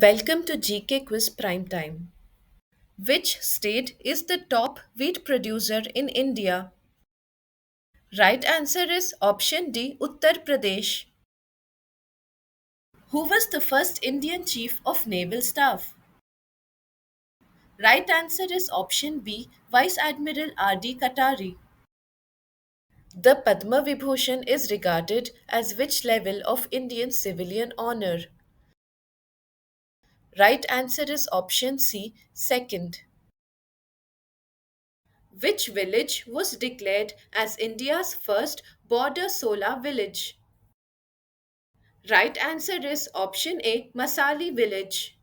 Welcome to GK Quiz Prime Time. Which state is the top wheat producer in India? Right answer is option D, Uttar Pradesh. Who was the first Indian Chief of Naval Staff? Right answer is option B, Vice Admiral R.D. Katari. The Padma Vibhushan is regarded as which level of Indian civilian honor? Right answer is option C, second. Which village was declared as India's first border solar village? Right answer is option A, Masali village.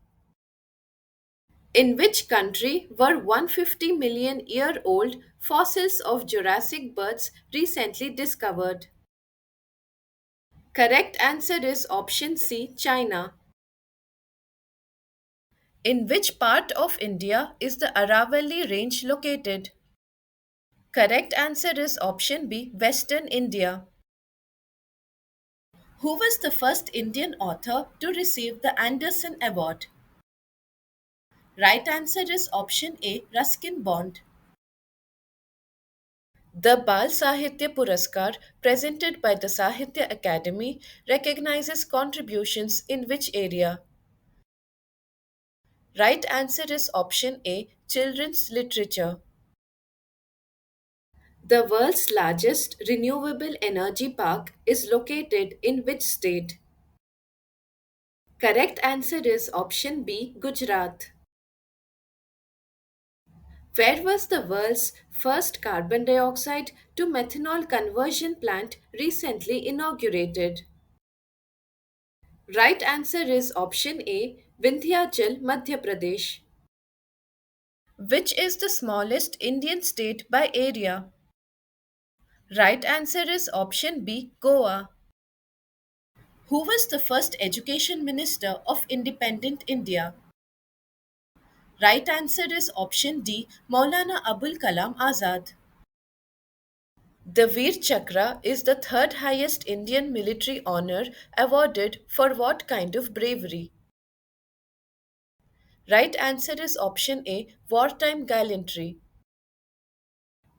In which country were 150 million year old fossils of Jurassic birds recently discovered? Correct answer is option C, China. In which part of India is the Aravalli Range located? Correct answer is option B, Western India. Who was the first Indian author to receive the Anderson Award? Right answer is option A, Ruskin Bond. The Bal Sahitya Puraskar, presented by the Sahitya Academy, recognizes contributions in which area? Right answer is option A, children's literature. The world's largest renewable energy park is located in which state? Correct answer is option B, Gujarat. Where was the world's first carbon dioxide to methanol conversion plant recently inaugurated? Right answer is option A, Vindhyachal, Madhya Pradesh. Which is the smallest Indian state by area? Right answer is option B, Goa. Who was the first education minister of independent India? Right answer is option D, Maulana Abul Kalam Azad. The Veer Chakra is the third highest Indian military honor awarded for what kind of bravery? Right answer is option A, wartime gallantry.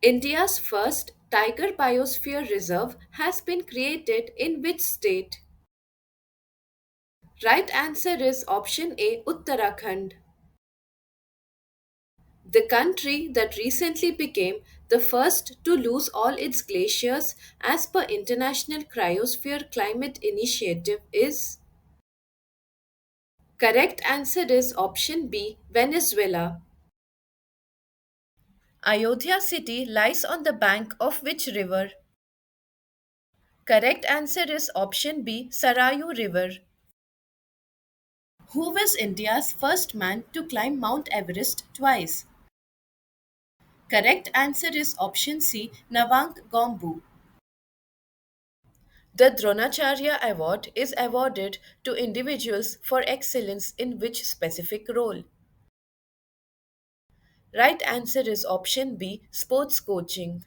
India's first tiger biosphere reserve has been created in which state? Right answer is option A, Uttarakhand. The country that recently became the first to lose all its glaciers as per International Cryosphere Climate Initiative is? Correct answer is option B, Venezuela. Ayodhya city lies on the bank of which river? Correct answer is option B, Sarayu River. Who was India's first man to climb Mount Everest twice? Correct answer is option C, Navang Gombu. The Dronacharya Award is awarded to individuals for excellence in which specific role? Right answer is option B, sports coaching.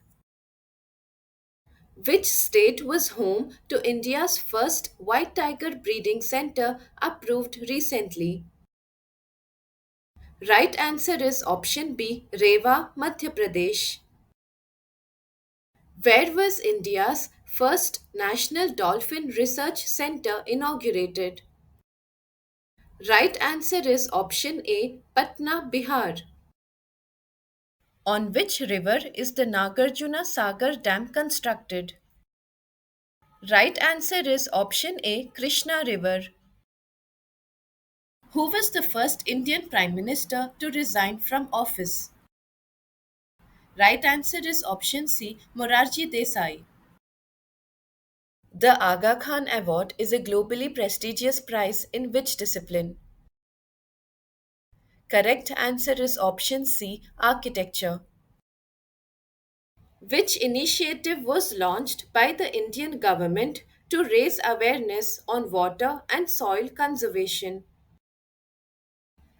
Which state was home to India's first white tiger breeding center approved recently? Right answer is option B, Rewa, Madhya Pradesh. Where was India's first National Dolphin Research Center inaugurated? Right answer is option A, Patna, Bihar. On which river is the Nagarjuna Sagar Dam constructed? Right answer is option A, Krishna River. Who was the first Indian Prime Minister to resign from office? Right answer is option C, Morarji Desai. The Aga Khan Award is a globally prestigious prize in which discipline? Correct answer is option C, architecture. Which initiative was launched by the Indian government to raise awareness on water and soil conservation?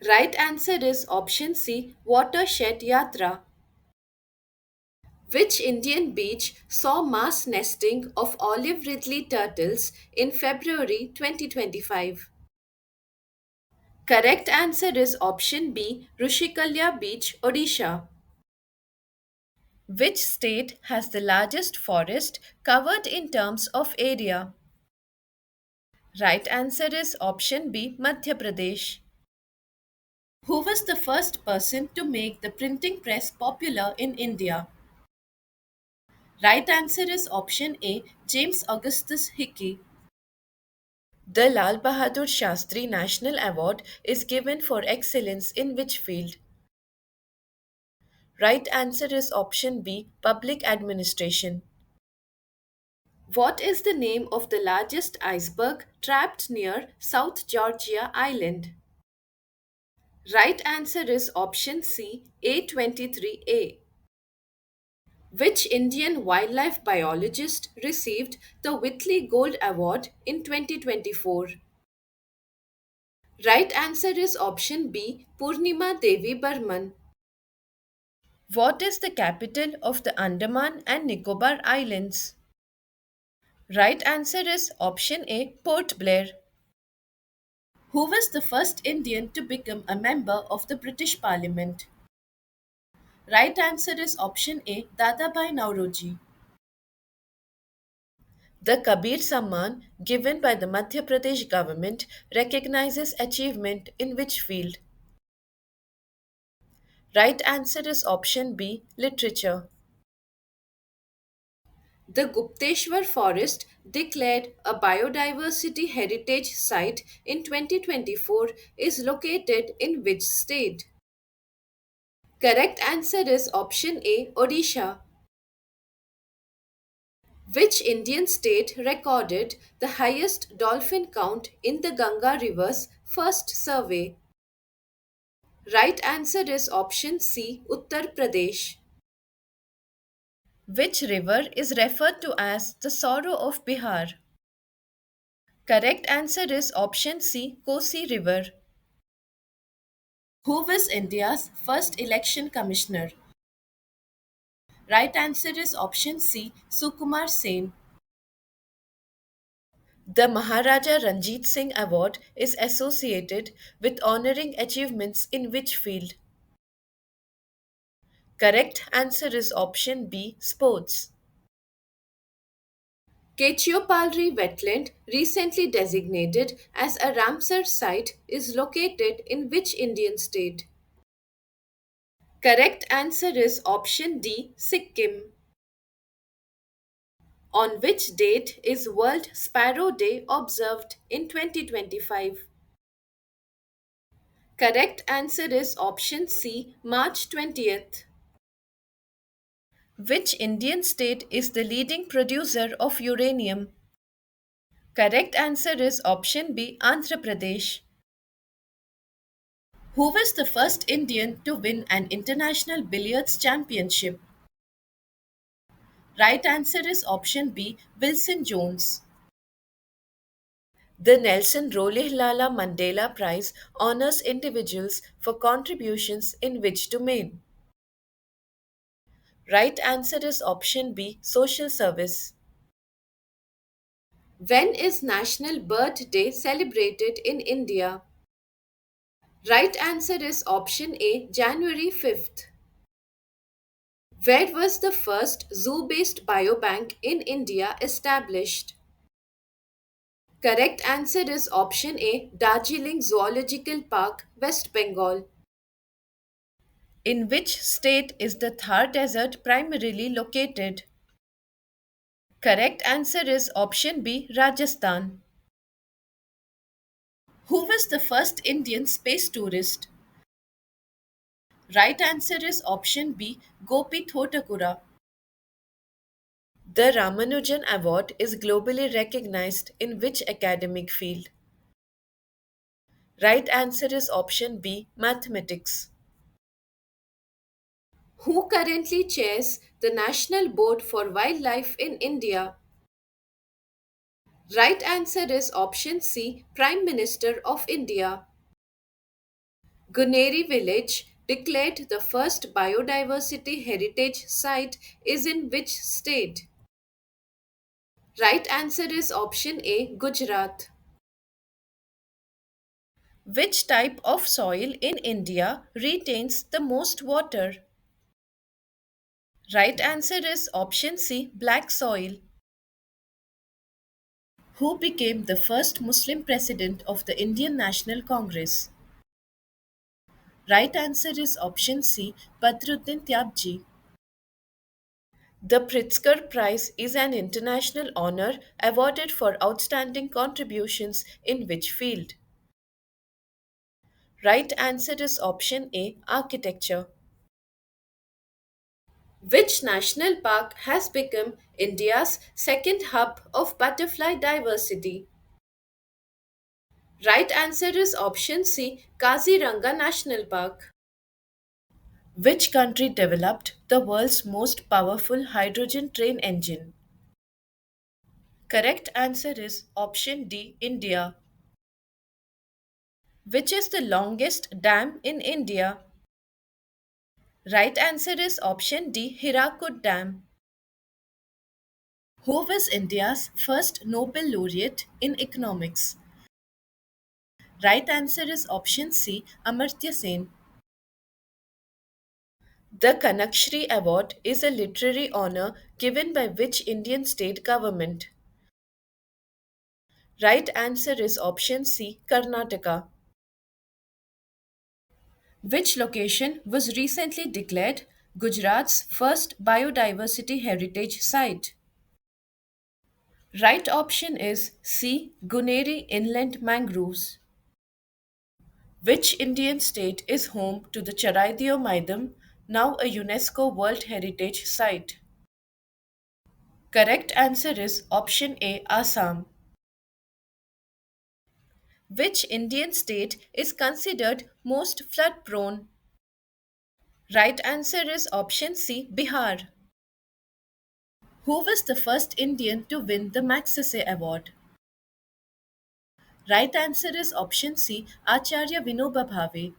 Right answer is option C, Watershed Yatra. Which Indian beach saw mass nesting of olive ridley turtles in February 2025? Correct answer is option B, Rushikalya Beach, Odisha. Which state has the largest forest covered in terms of area? Right answer is option B, Madhya Pradesh. Who was the first person to make the printing press popular in India? Right answer is option A, James Augustus Hickey. The Lal Bahadur Shastri National Award is given for excellence in which field? Right answer is option B, Public Administration. What is the name of the largest iceberg trapped near South Georgia Island? Right answer is option C, A23A. Which Indian wildlife biologist received the Whitley Gold Award in 2024? Right answer is option B, Purnima Devi Burman. What is the capital of the Andaman and Nicobar Islands? Right answer is option A, Port Blair. Who was the first Indian to become a member of the British Parliament? Right answer is option A, Dadabhai Nauroji. The Kabir Samman, given by the Madhya Pradesh government, recognizes achievement in which field? Right answer is option B, literature. The Gupteshwar Forest, declared a biodiversity heritage site in 2024, is located in which state? Correct answer is option A, Odisha. Which Indian state recorded the highest dolphin count in the Ganga River's first survey? Right answer is option C, Uttar Pradesh. Which river is referred to as the sorrow of Bihar? Correct answer is option C, Kosi River. Who was India's first election commissioner? Right answer is option C, Sukumar Sen. The Maharaja Ranjit Singh Award is associated with honoring achievements in which field? Correct answer is option B, sports. Ketchiopalri wetland, recently designated as a Ramsar site, is located in which Indian state? Correct answer is option D, Sikkim. On which date is World Sparrow Day observed in 2025? Correct answer is option C, March 20th. Which Indian state is the leading producer of uranium? Correct answer is option B, Andhra Pradesh. Who was the first Indian to win an international billiards championship? Right answer is option B, Wilson Jones. The Nelson Rolihlahla Mandela Prize honors individuals for contributions in which domain? Right answer is option B, social service. When is National Bird Day celebrated in India? Right answer is option A, January 5th. Where was the first zoo based biobank in India established? Correct answer is option A, Darjeeling Zoological Park, West Bengal. In which state is the Thar Desert primarily located? Correct answer is option B, Rajasthan. Who was the first Indian space tourist? Right answer is option B, Gopi Thotakura. The Ramanujan Award is globally recognized in which academic field? Right answer is option B, mathematics. Who currently chairs the National Board for Wildlife in India? Right answer is option C, Prime Minister of India. Guneri village, declared the first biodiversity heritage site, is in which state? Right answer is option A, Gujarat. Which type of soil in India retains the most water? Right answer is option C, black soil. Who became the first Muslim president of the Indian National Congress? Right answer is option C, Badruddin Tyabji. The Pritzker Prize is an international honor awarded for outstanding contributions in which field? Right answer is option A, architecture. Which national park has become India's second hub of butterfly diversity? Right answer is option C, Kaziranga National Park. Which country developed the world's most powerful hydrogen train engine? Correct answer is option D, India. Which is the longest dam in India? Right answer is option D, Hirakud Dam. Who was India's first Nobel laureate in economics? Right answer is option C, Amartya Sen. The Kanakshri Award is a literary honor given by which Indian state government? Right answer is option C, Karnataka. Which location was recently declared Gujarat's first biodiversity heritage site? Right option is C, Guneri Inland Mangroves. Which Indian state is home to the Charaideo Maidam, now a UNESCO World Heritage Site? Correct answer is option A, Assam. Which Indian state is considered most flood prone? Right answer is option C, Bihar. Who was the first Indian to win the Magsaysay Award? Right answer is option C, Acharya Vinoba Bhave.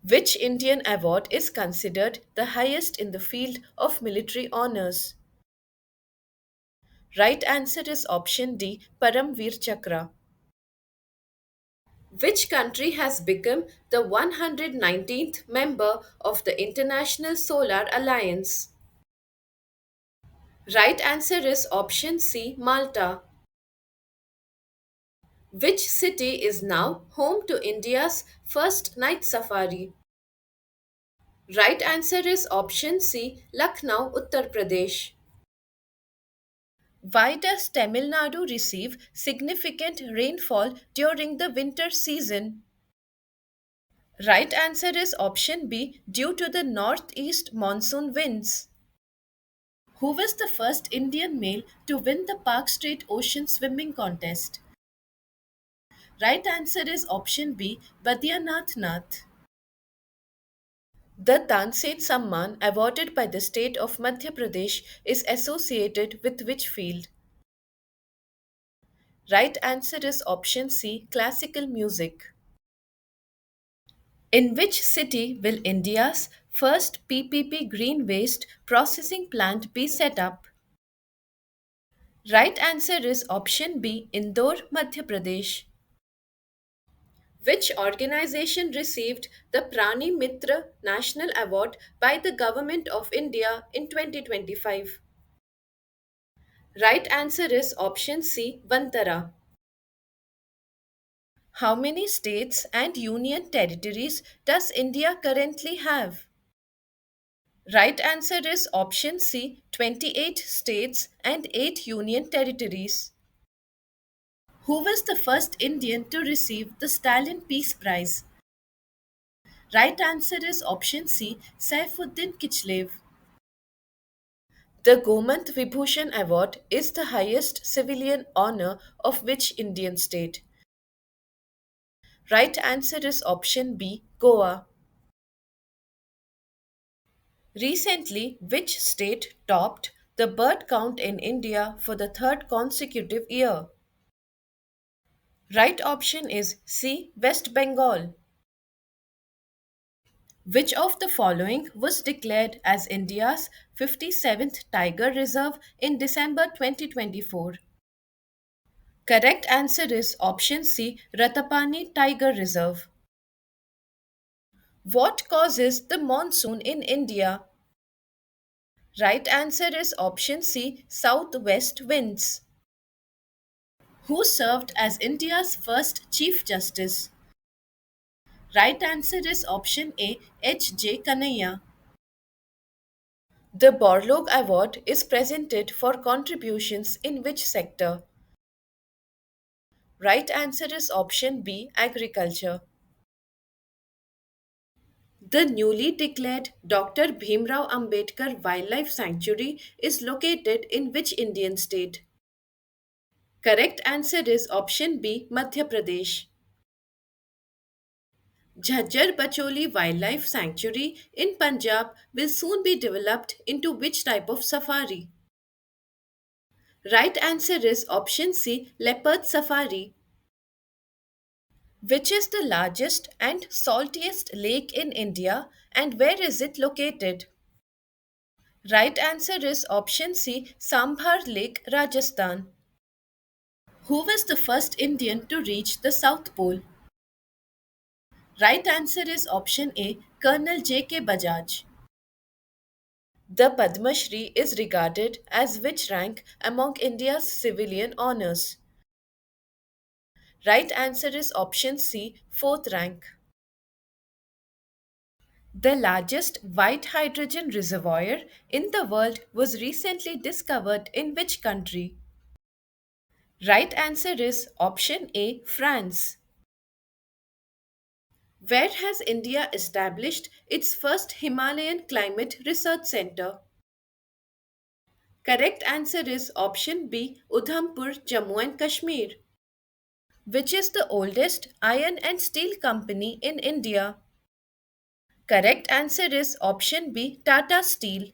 Which Indian award is considered the highest in the field of military honors? Right answer is option D, Paramveer Chakra. Which country has become the 119th member of the International Solar Alliance? Right answer is option C, Malta. Which city is now home to India's first night safari? Right answer is option C, Lucknow, Uttar Pradesh. Why does Tamil Nadu receive significant rainfall during the winter season? Right answer is option B, due to the northeast monsoon winds. Who was the first Indian male to win the Park Strait Ocean swimming contest? Right answer is option B, Badiyanath Nath. The Tansen Samman awarded by the state of Madhya Pradesh is associated with which field? Right answer is option C, classical music. In which city will India's first PPP green waste processing plant be set up? Right answer is option B, Indore, Madhya Pradesh. Which organization received the Prani Mitra National Award by the Government of India in 2025? Right answer is option C, Vantara. How many states and union territories does India currently have? Right answer is option C, 28 states and 8 union territories. Who was the first Indian to receive the Stalin Peace Prize? Right answer is option C, Saifuddin Kichlev. The Gomant Vibhushan Award is the highest civilian honor of which Indian state? Right answer is option B, Goa. Recently, which state topped the bird count in India for the third consecutive year? Right option is C, West Bengal. Which of the following was declared as India's 57th Tiger Reserve in December 2024? Correct answer is option C, Ratapani Tiger Reserve. What causes the monsoon in India? Right answer is option C, southwest winds. Who served as India's first Chief Justice? Right answer is option A, H.J. Kanaya. The Borlaug Award is presented for contributions in which sector? Right answer is option B, agriculture. The newly declared Dr. Bhimrao Ambedkar Wildlife Sanctuary is located in which Indian state? Correct answer is option B, Madhya Pradesh. Jhajjar Bacholi Wildlife Sanctuary in Punjab will soon be developed into which type of safari? Right answer is option C, leopard safari. Which is the largest and saltiest lake in India and where is it located? Right answer is option C, Sambhar Lake, Rajasthan. Who was the first Indian to reach the South Pole? Right answer is option A, Colonel J.K. Bajaj. The Padma Shri is regarded as which rank among India's civilian honors? Right answer is option C, fourth rank. The largest white hydrogen reservoir in the world was recently discovered in which country? Right answer is option A, France. Where has India established its first Himalayan Climate Research Center? Correct answer is option B, Udhampur, Jammu and Kashmir. Which is the oldest iron and steel company in India? Correct answer is option B, Tata Steel.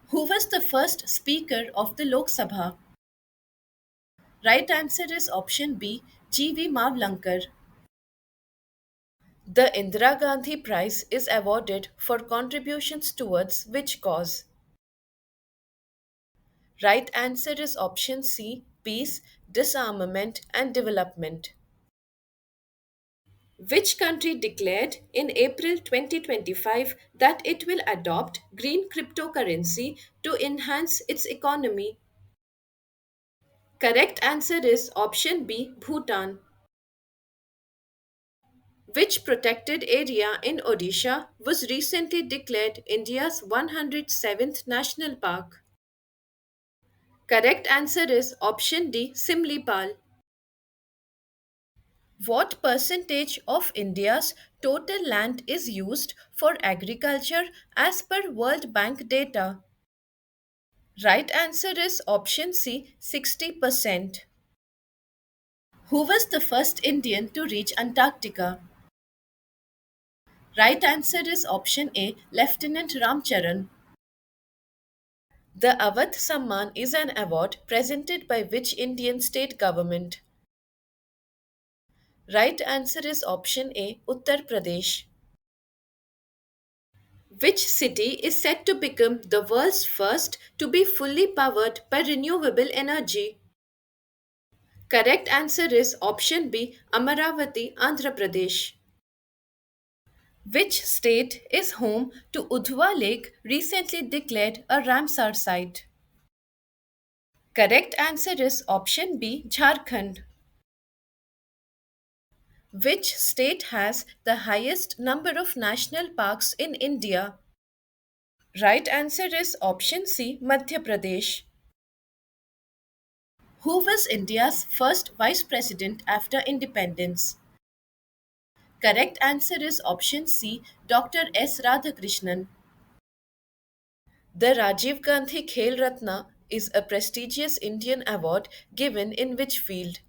Who was the first Speaker of the Lok Sabha? Right answer is option B, G.V. Mavlankar. The Indira Gandhi Prize is awarded for contributions towards which cause? Right answer is option C, peace, disarmament, and development. Which country declared in April 2025 that it will adopt green cryptocurrency to enhance its economy? Correct answer is option B, Bhutan. Which protected area in Odisha was recently declared India's 107th national park? Correct answer is option D, Simlipal. What percentage of India's total land is used for agriculture as per World Bank data? Right answer is option C, 60%. Who was the first Indian to reach Antarctica? Right answer is option A, Lieutenant Ramcharan. The Awadh Samman is an award presented by which Indian state government? Right answer is option A, Uttar Pradesh. Which city is said to become the world's first to be fully powered by renewable energy? Correct answer is option B, Amaravati, Andhra Pradesh. Which state is home to Udhwa Lake, recently declared a Ramsar site? Correct answer is option B, Jharkhand. Which state has the highest number of national parks in India? Right answer is option C, Madhya Pradesh. Who was India's first vice president after independence? Correct answer is option C, Dr. S. Radhakrishnan. The Rajiv Gandhi Khel Ratna is a prestigious Indian award given in which field?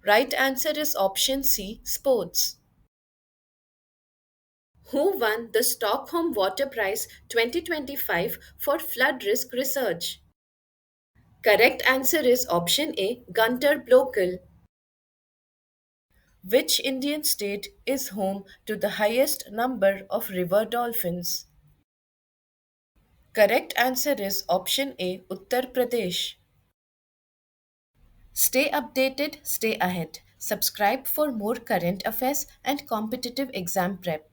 Right answer is option C, sports. Who won the Stockholm Water Prize 2025 for flood risk research? Correct answer is option A, Gunter Blockel. Which Indian state is home to the highest number of river dolphins? Correct answer is option A, Uttar Pradesh. Stay updated, stay ahead. Subscribe for more current affairs and competitive exam prep.